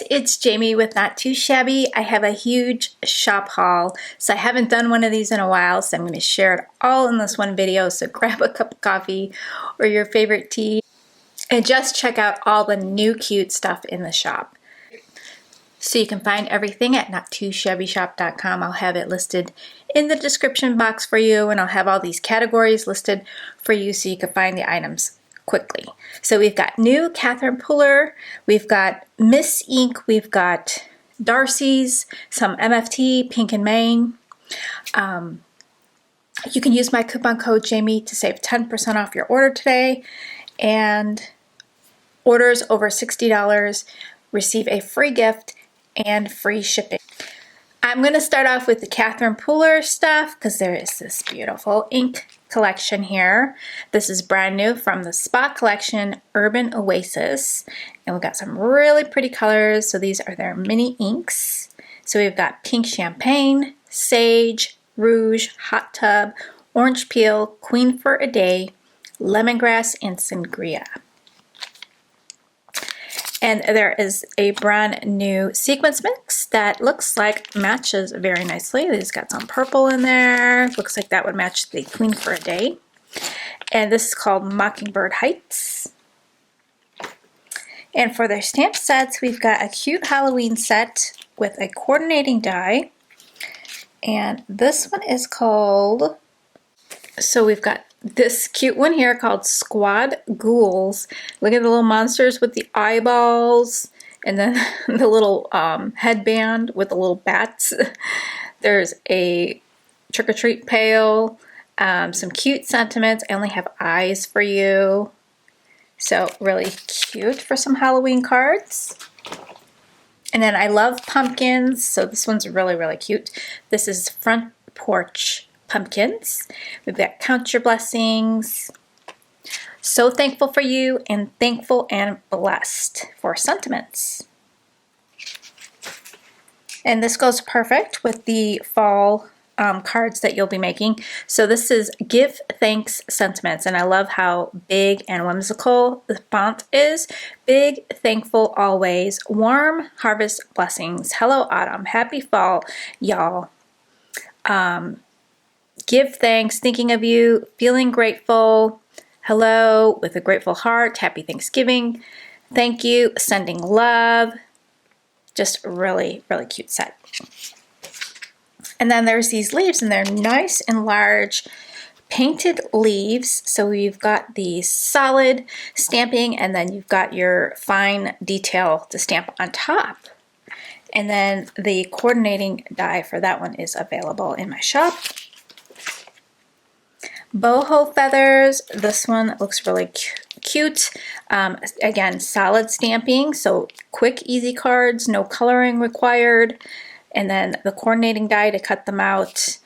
it's Jamie with Not Too Shabby. I have a huge shop haul. So I haven't done one of these in a while, so I'm going to share it all in this one video. So grab a cup of coffee or your favorite tea and just check out all the new cute stuff in the shop. So you can find everything at nottoshabbyshop.com. I'll have it listed in the description box for you, and I'll have all these categories listed for you so you can find the items quickly. So we've got new Catherine Puller, we've got Miss Ink, we've got Darcy's, some MFT, Pink and Main. You can use my coupon code Jamie to save 10% off your order today, and orders over $60 receive a free gift and free shipping. I'm going to start off with the Catherine Puller stuff because there is this beautiful ink collection here. This is brand new from the Spa collection, Urban Oasis. And we've got some really pretty colors. So these are their mini inks. So we've got Pink Champagne, Sage, Rouge, Hot Tub, Orange Peel, Queen for a Day, Lemongrass, and Sangria. And there is a brand new sequence mix that looks like matches very nicely. It's got some purple in there. Looks like that would match the Queen for a Day. And this is called Mockingbird Heights. And for their stamp sets, we've got a cute Halloween set with a coordinating die. And this one is called, so we've got this cute one here called Squad Ghouls. Look at the little monsters with the eyeballs, and then the little headband with the little bats. There's a trick-or-treat pail, some cute sentiments. I only have eyes for you. So really cute for some Halloween cards. And then I love pumpkins, so this one's really, really cute. This is Front Porch pumpkins. We've got Count Your Blessings, So Thankful for You, and Thankful and Blessed for sentiments. And this goes perfect with the fall cards that you'll be making. So this is Give Thanks Sentiments, and I love how big and whimsical the font is. Big, thankful always, warm harvest blessings, hello autumn, happy fall, y'all. Give thanks, thinking of you, feeling grateful, hello, with a grateful heart, happy Thanksgiving, thank you, sending love. Just really, really cute set. And then there's these leaves, and they're nice and large painted leaves. So you've got the solid stamping, and then you've got your fine detail to stamp on top. And then the coordinating die for that one is available in my shop. Boho Feathers, this one looks really cute. Again, solid stamping, so quick, easy cards, no coloring required. And then the coordinating die to cut them out.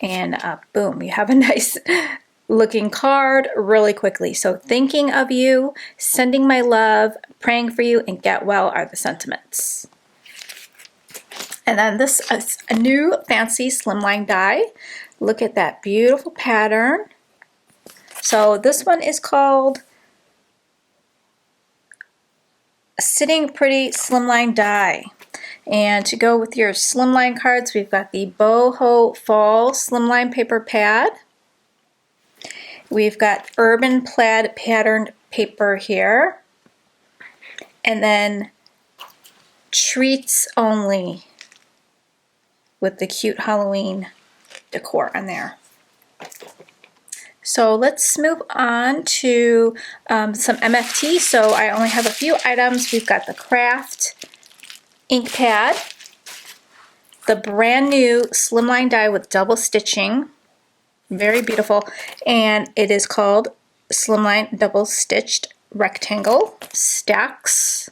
And boom, you have a nice looking card really quickly. So thinking of you, sending my love, praying for you, and get well are the sentiments. And then this is a new fancy slimline die. Look at that beautiful pattern. So this one is called Sitting Pretty Slimline Die. And to go with your slimline cards, we've got the Boho Fall Slimline Paper Pad. We've got Urban Plaid Patterned Paper here. And then Treats Only with the cute Halloween decor on there. So let's move on to some MFT. So I only have a few items. We've got the Craft ink pad, the brand new slimline die with double stitching, very beautiful, and it is called Slimline Double Stitched Rectangle Stacks.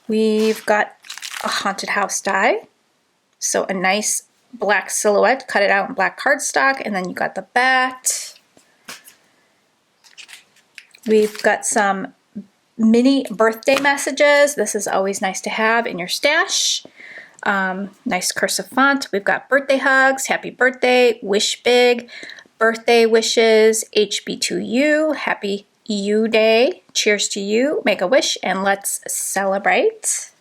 We've got a haunted house die, so a nice black silhouette, cut it out in black cardstock, and then you got the bat. We've got some mini birthday messages. This is always nice to have in your stash. Nice cursive font. We've got birthday hugs, happy birthday, wish big, birthday wishes, HB2U, happy You Day. Cheers to you. Make a wish and let's celebrate.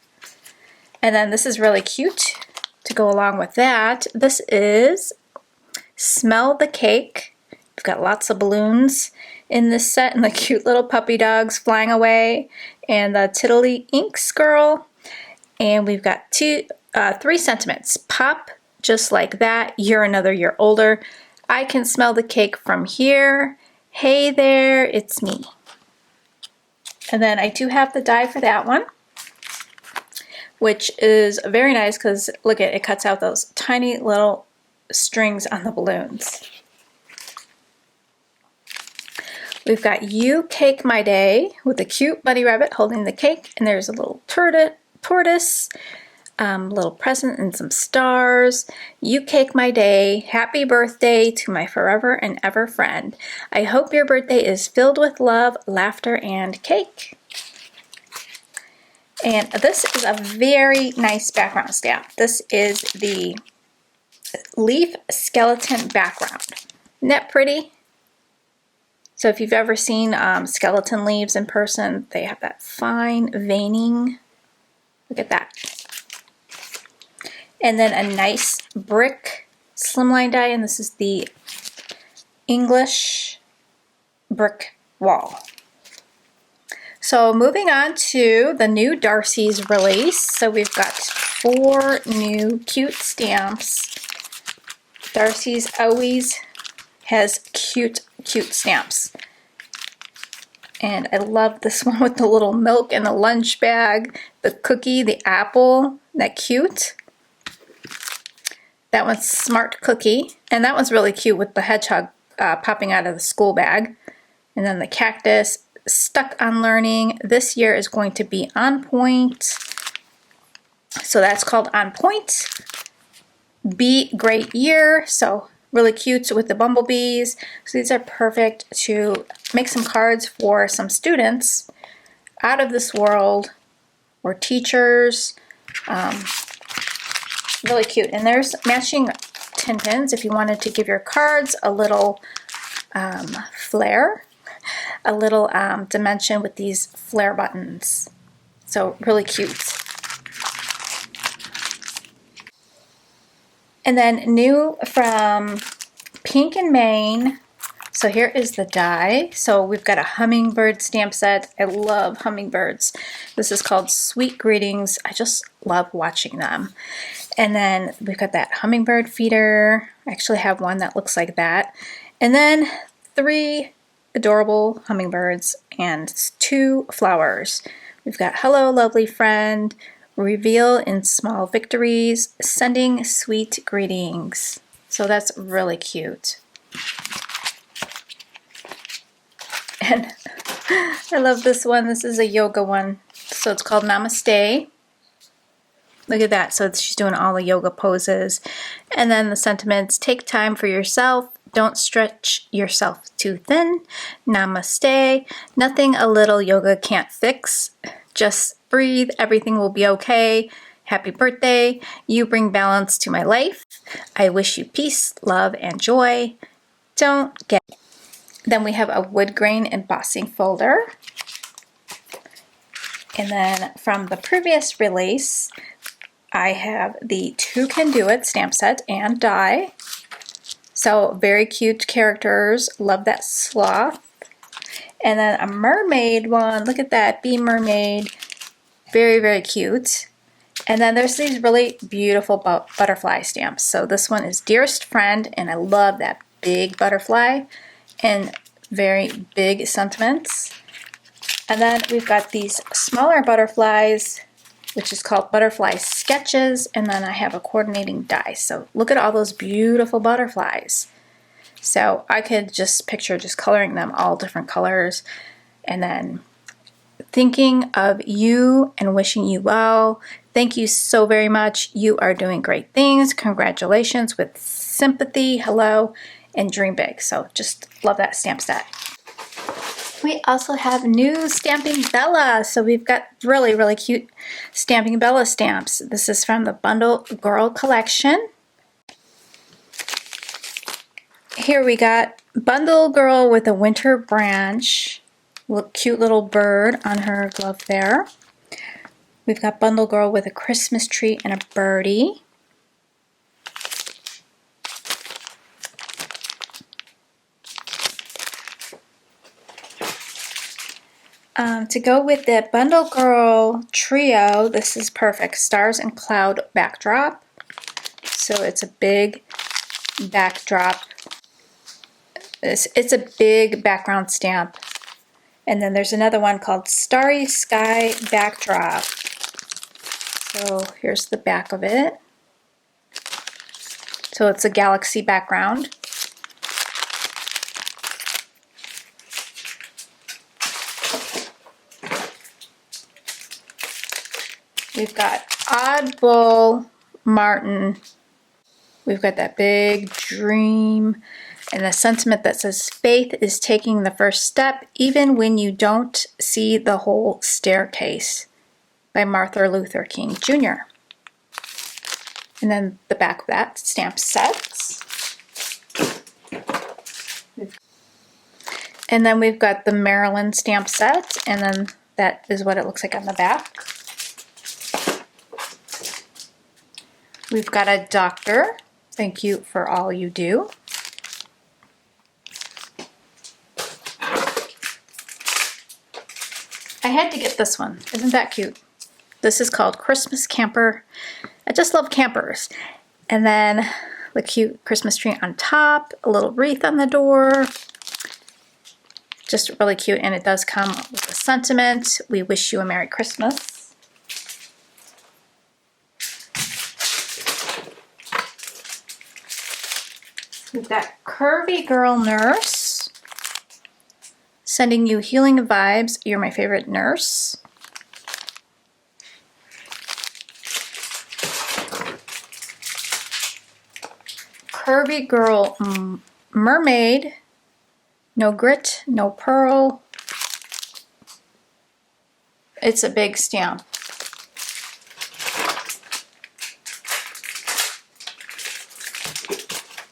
And then this is really cute to go along with that. This is Smell the Cake. We've got lots of balloons in this set and the cute little puppy dogs flying away and the Tiddly Inks girl. And we've got three sentiments. Pop, just like that. You're another year older. I can smell the cake from here. Hey there, it's me. And then I do have the die for that one, which is very nice because look at it, cuts out those tiny little strings on the balloons. We've got You Cake My Day with a cute bunny rabbit holding the cake, and there's a little tortoise, little present and some stars. You cake my day. Happy birthday to my forever and ever friend. I hope your birthday is filled with love, laughter, and cake. And this is a very nice background stamp. This is the leaf skeleton background. Isn't that pretty? So if you've ever seen skeleton leaves in person, they have that fine veining. Look at that. And then a nice brick slimline die, and this is the English brick wall. So moving on to the new Darcy's release. So we've got 4 new cute stamps. Darcy's always has cute stamps. And I love this one with the little milk and the lunch bag, the cookie, the apple, that cute. That one's Smart Cookie, and that one's really cute with the hedgehog popping out of the school bag. And then the cactus, Stuck on Learning. This year is going to be On Point. So that's called On Point. Be Great Year. So really cute with the bumblebees. So these are perfect to make some cards for some students out of this world or teachers. Really cute. And there's matching tin pins if you wanted to give your cards a little flair, a little dimension with these flare buttons. So really cute. And then new from Pink and Maine. So here is the die. So we've got a hummingbird stamp set. I love hummingbirds. This is called Sweet Greetings. I just love watching them. And then we've got that hummingbird feeder. I actually have one that looks like that. And then 3 adorable hummingbirds and 2 flowers. We've got Hello, Lovely Friend, Reveal in Small Victories, Sending Sweet Greetings. So that's really cute. And I love this one. This is a yoga one. So it's called Namaste. Look at that. So she's doing all the yoga poses. And then the sentiments, take time for yourself. Don't stretch yourself too thin. Namaste. Nothing a little yoga can't fix. Just breathe. Everything will be okay. Happy birthday. You bring balance to my life. I wish you peace, love, and joy. Don't get. Then we have a wood grain embossing folder. And then from the previous release, I have the Two Can Do It stamp set and die. So very cute characters. Love that sloth. And then a mermaid one. Look at that. Bee mermaid. Very, very cute. And then there's these really beautiful butterfly stamps. So this one is Dearest Friend, and I love that big butterfly and very big sentiments. And then we've got these smaller butterflies, which is called Butterfly Sketches, and then I have a coordinating die. So look at all those beautiful butterflies. So I could just picture just coloring them all different colors and then thinking of you and wishing you well. Thank you so very much. You are doing great things. Congratulations with sympathy, hello, and dream big. So just love that stamp set. We also have new Stamping Bella. So we've got really, really cute Stamping Bella stamps. This is from the Bundle Girl collection. Here we got Bundle Girl with a winter branch. Cute little bird on her glove there. We've got Bundle Girl with a Christmas tree and a birdie. To go with the Bundle Girl trio, this is perfect. Stars and Cloud backdrop. So it's a big backdrop. It's a big background stamp. And then there's another one called Starry Sky Backdrop. So here's the back of it. So it's a galaxy background. We've got Oddball Martin. We've got that big dream and the sentiment that says faith is taking the first step even when you don't see the whole staircase, by Martin Luther King Jr. And then the back of that stamp set. And then we've got the Maryland stamp set, and then that is what it looks like on the back. We've got a doctor. Thank you for all you do. I had to get this one. Isn't that cute? This is called Christmas Camper. I just love campers. And then the cute Christmas tree on top, a little wreath on the door. Just really cute, and it does come with a sentiment. We wish you a Merry Christmas. We've got Curvy Girl Nurse, sending you healing vibes. You're my favorite nurse. Curvy Girl Mermaid, no grit, no pearl. It's a big stamp.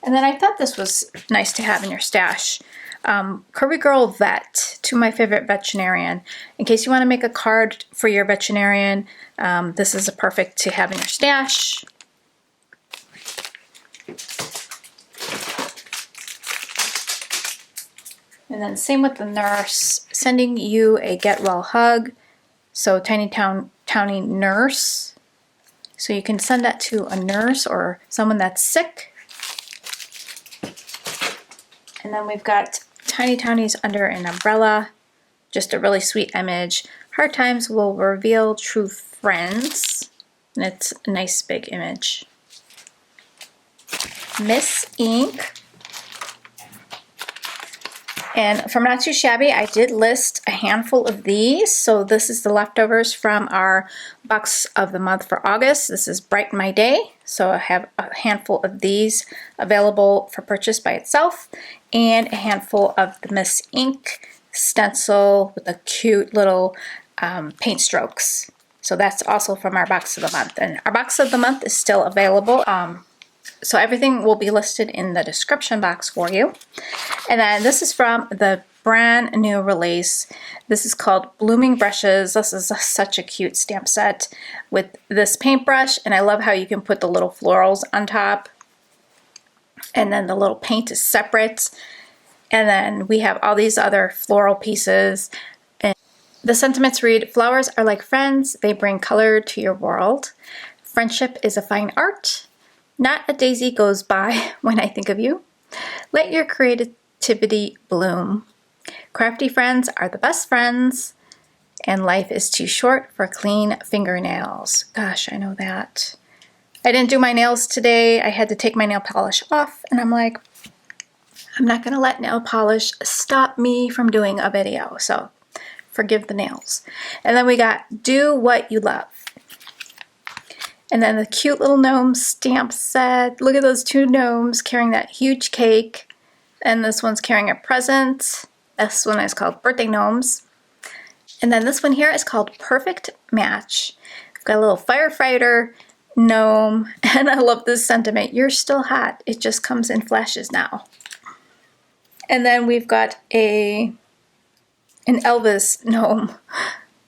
And then I thought this was nice to have in your stash. Curvy Girl Vet, to my favorite veterinarian. In case you want to make a card for your veterinarian, this is a perfect to have in your stash. And then same with the nurse, sending you a get well hug. So Towny Nurse. So you can send that to a nurse or someone that's sick. And then we've got Tiny Townies under an umbrella. Just a really sweet image. Hard times will reveal true friends. And it's a nice big image. Miss Ink. And from Not Too Shabby, I did list a handful of these. So this is the leftovers from our box of the month for August. This is Brighten My Day. So I have a handful of these available for purchase by itself, and a handful of the Miss Ink stencil with the cute little paint strokes. So that's also from our box of the month. And our box of the month is still available. So everything will be listed in the description box for you. And then this is from the brand new release. This is called Blooming Brushes. This is such a cute stamp set with this paintbrush, and I love how you can put the little florals on top, and then the little paint is separate. And then we have all these other floral pieces. And the sentiments read, flowers are like friends. They bring color to your world. Friendship is a fine art. Not a daisy goes by when I think of you. Let your creativity bloom. Crafty friends are the best friends, and life is too short for clean fingernails. Gosh, I know that. I didn't do my nails today. I had to take my nail polish off, and I'm like, I'm not going to let nail polish stop me from doing a video, so forgive the nails. And then we got Do What You Love. And then the cute little gnome stamp set. Look at those two gnomes carrying that huge cake. And this one's carrying a present. This one is called Birthday Gnomes. And then this one here is called Perfect Match. We've got a little firefighter gnome. And I love this sentiment. You're still hot. It just comes in flashes now. And then we've got a An Elvis gnome.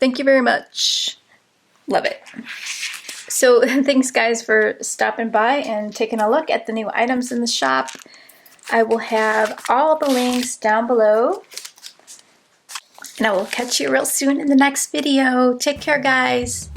Thank you very much. Love it. So thanks guys for stopping by and taking a look at the new items in the shop. I will have all the links down below. And I will catch you real soon in the next video. Take care, guys.